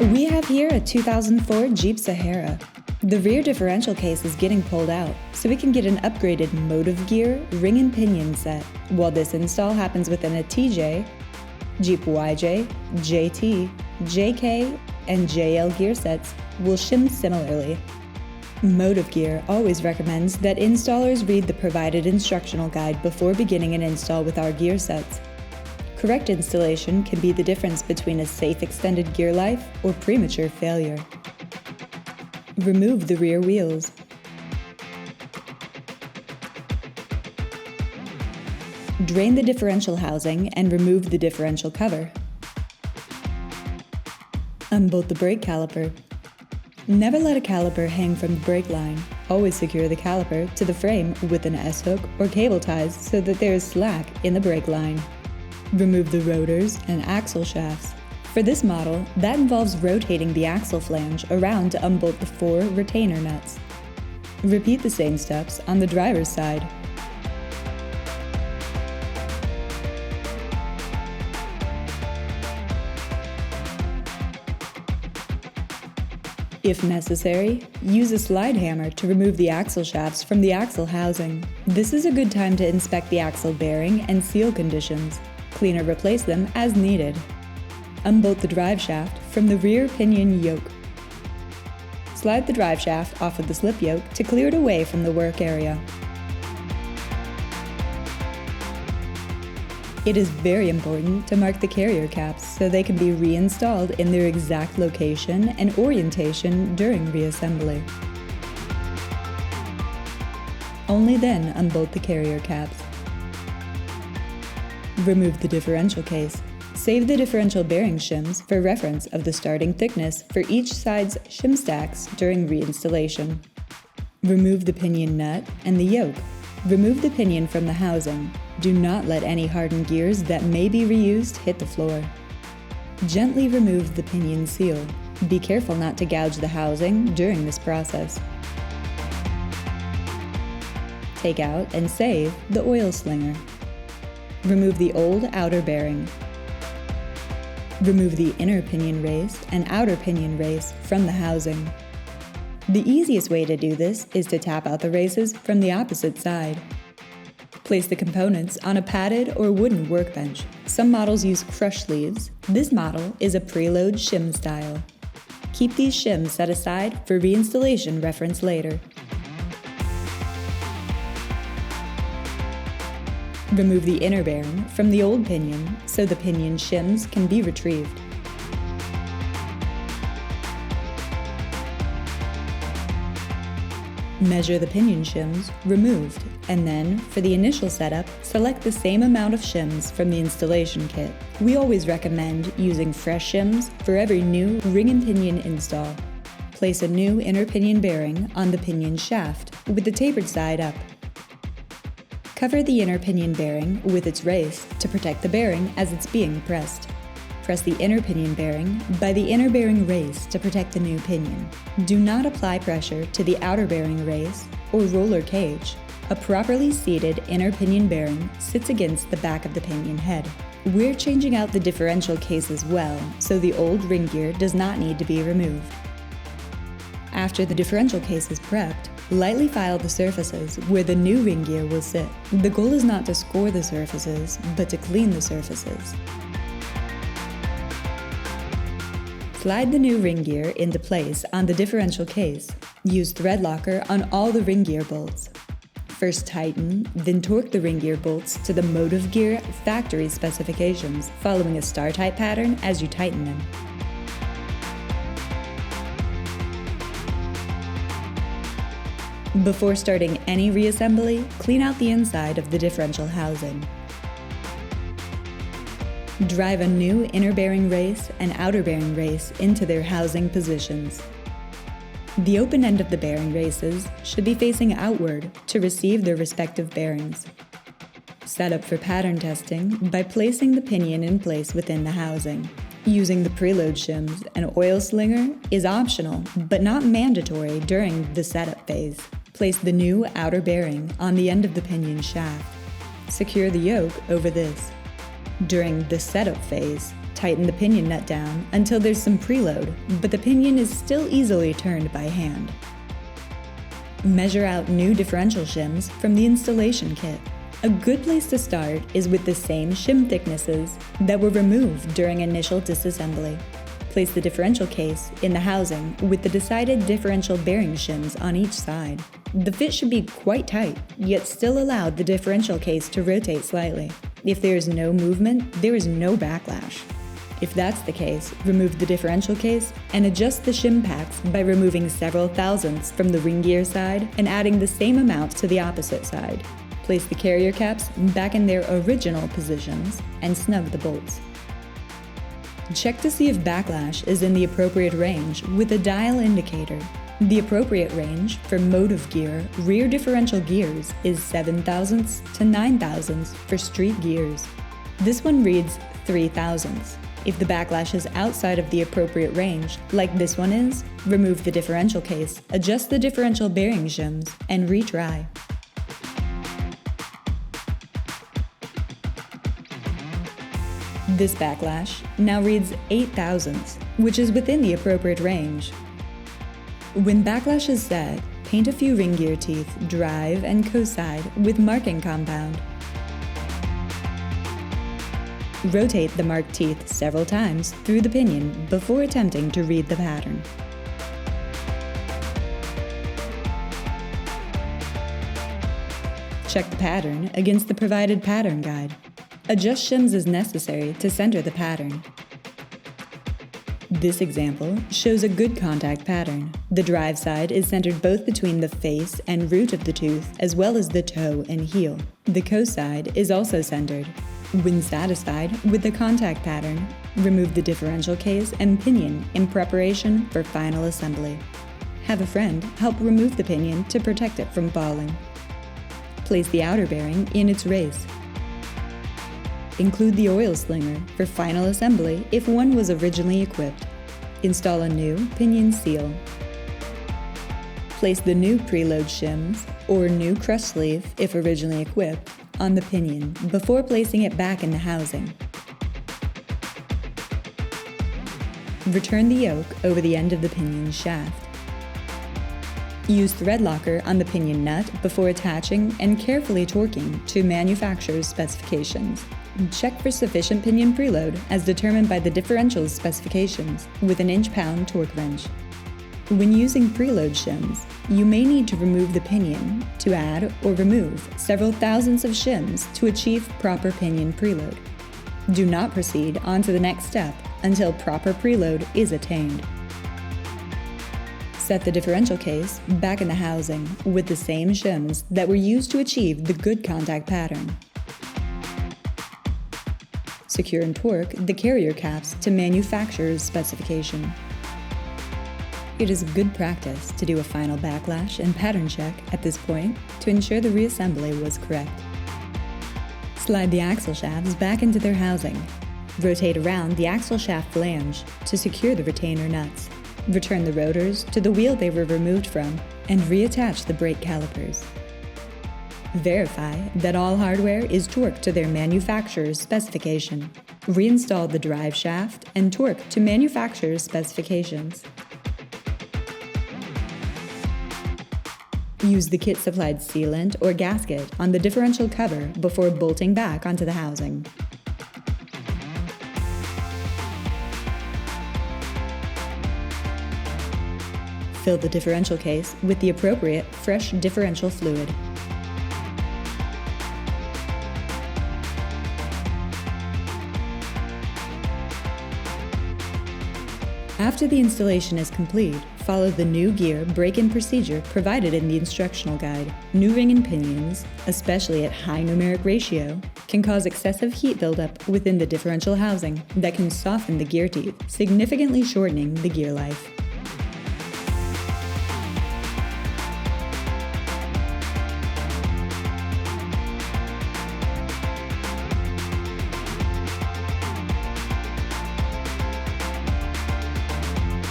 We have here a 2004 Jeep Sahara. The rear differential case is getting pulled out, so we can get an upgraded motive gear, ring and pinion set. While this install happens within a TJ, Jeep YJ, JT, JK, and JL gear sets will shim similarly. Motive Gear always recommends that installers read the provided instructional guide before beginning an install with our gear sets. Correct installation can be the difference between a safe extended gear life or premature failure. Remove the rear wheels. Drain the differential housing and remove the differential cover. Unbolt the brake caliper. Never let a caliper hang from the brake line. Always secure the caliper to the frame with an S-hook or cable ties so that there is slack in the brake line. Remove the rotors and axle shafts. For this model, that involves rotating the axle flange around to unbolt the 4 retainer nuts. Repeat the same steps on the driver's side. If necessary, use a slide hammer to remove the axle shafts from the axle housing. This is a good time to inspect the axle bearing and seal conditions. Clean or replace them as needed. Unbolt the drive shaft from the rear pinion yoke. Slide the drive shaft off of the slip yoke to clear it away from the work area. It is very important to mark the carrier caps so they can be reinstalled in their exact location and orientation during reassembly. Only then unbolt the carrier caps. Remove the differential case. Save the differential bearing shims for reference of the starting thickness for each side's shim stacks during reinstallation. Remove the pinion nut and the yoke. Remove the pinion from the housing. Do not let any hardened gears that may be reused hit the floor. Gently remove the pinion seal. Be careful not to gouge the housing during this process. Take out and save the oil slinger. Remove the old outer bearing. Remove the inner pinion race and outer pinion race from the housing. The easiest way to do this is to tap out the races from the opposite side. Place the components on a padded or wooden workbench. Some models use crush sleeves. This model is a preload shim style. Keep these shims set aside for reinstallation reference later. Remove the inner bearing from the old pinion so the pinion shims can be retrieved. Measure the pinion shims removed, and then, for the initial setup, select the same amount of shims from the installation kit. We always recommend using fresh shims for every new ring and pinion install. Place a new inner pinion bearing on the pinion shaft with the tapered side up. Cover the inner pinion bearing with its race to protect the bearing as it's being pressed. Press the inner pinion bearing by the inner bearing race to protect the new pinion. Do not apply pressure to the outer bearing race or roller cage. A properly seated inner pinion bearing sits against the back of the pinion head. We're changing out the differential case as well, so the old ring gear does not need to be removed. After the differential case is prepped, lightly file the surfaces where the new ring gear will sit. The goal is not to score the surfaces, but to clean the surfaces. Slide the new ring gear into place on the differential case. Use thread locker on all the ring gear bolts. First tighten, then torque the ring gear bolts to the motive gear factory specifications, following a star-type pattern as you tighten them. Before starting any reassembly, clean out the inside of the differential housing. Drive a new inner bearing race and outer bearing race into their housing positions. The open end of the bearing races should be facing outward to receive their respective bearings. Set up for pattern testing by placing the pinion in place within the housing. Using the preload shims and oil slinger is optional, but not mandatory during the setup phase. Place the new outer bearing on the end of the pinion shaft. Secure the yoke over this. During the setup phase, Tighten the pinion nut down until there's some preload, but the pinion is still easily turned by hand. Measure out new differential shims from the installation kit. A good place to start is with the same shim thicknesses that were removed during initial disassembly. Place the differential case in the housing with the decided differential bearing shims on each side. The fit should be quite tight, yet still allow the differential case to rotate slightly. If there is no movement, there is no backlash. If that's the case, remove the differential case and adjust the shim packs by removing several thousandths from the ring gear side and adding the same amount to the opposite side. Place the carrier caps back in their original positions and snug the bolts. Check to see if backlash is in the appropriate range with a dial indicator. The appropriate range for motive gear rear differential gears is 7 thousandths to 9 thousandths for street gears. This one reads 3 thousandths. If the backlash is outside of the appropriate range, like this one is, remove the differential case, adjust the differential bearing shims, and retry. This backlash now reads 8 thousandths, which is within the appropriate range. When backlash is set, paint a few ring gear teeth, drive and co-side with marking compound. Rotate the marked teeth several times through the pinion before attempting to read the pattern. Check the pattern against the provided pattern guide. Adjust shims as necessary to center the pattern. This example shows a good contact pattern. The drive side is centered both between the face and root of the tooth as well as the toe and heel. The co-side is also centered. When satisfied with the contact pattern, remove the differential case and pinion in preparation for final assembly. Have a friend help remove the pinion to protect it from falling. Place the outer bearing in its race. Include the oil slinger for final assembly if one was originally equipped. Install a new pinion seal. Place the new preload shims, or new crush sleeve if originally equipped, on the pinion before placing it back in the housing. Return the yoke over the end of the pinion shaft. Use thread locker on the pinion nut before attaching and carefully torquing to manufacturer's specifications. Check for sufficient pinion preload as determined by the differential's specifications with an inch-pound torque wrench. When using preload shims, you may need to remove the pinion to add or remove several thousandths of shims to achieve proper pinion preload. Do not proceed on to the next step until proper preload is attained. Set the differential case back in the housing with the same shims that were used to achieve the good contact pattern. Secure and torque the carrier caps to manufacturer's specification. It is good practice to do a final backlash and pattern check at this point to ensure the reassembly was correct. Slide the axle shafts back into their housing. Rotate around the axle shaft flange to secure the retainer nuts. Return the rotors to the wheel they were removed from and reattach the brake calipers. Verify that all hardware is torqued to their manufacturer's specification. Reinstall the drive shaft and torque to manufacturer's specifications. Use the kit-supplied sealant or gasket on the differential cover before bolting back onto the housing. Fill the differential case with the appropriate fresh differential fluid. After the installation is complete, follow the new gear break-in procedure provided in the instructional guide. New ring and pinions, especially at high numeric ratio, can cause excessive heat buildup within the differential housing that can soften the gear teeth, significantly shortening the gear life.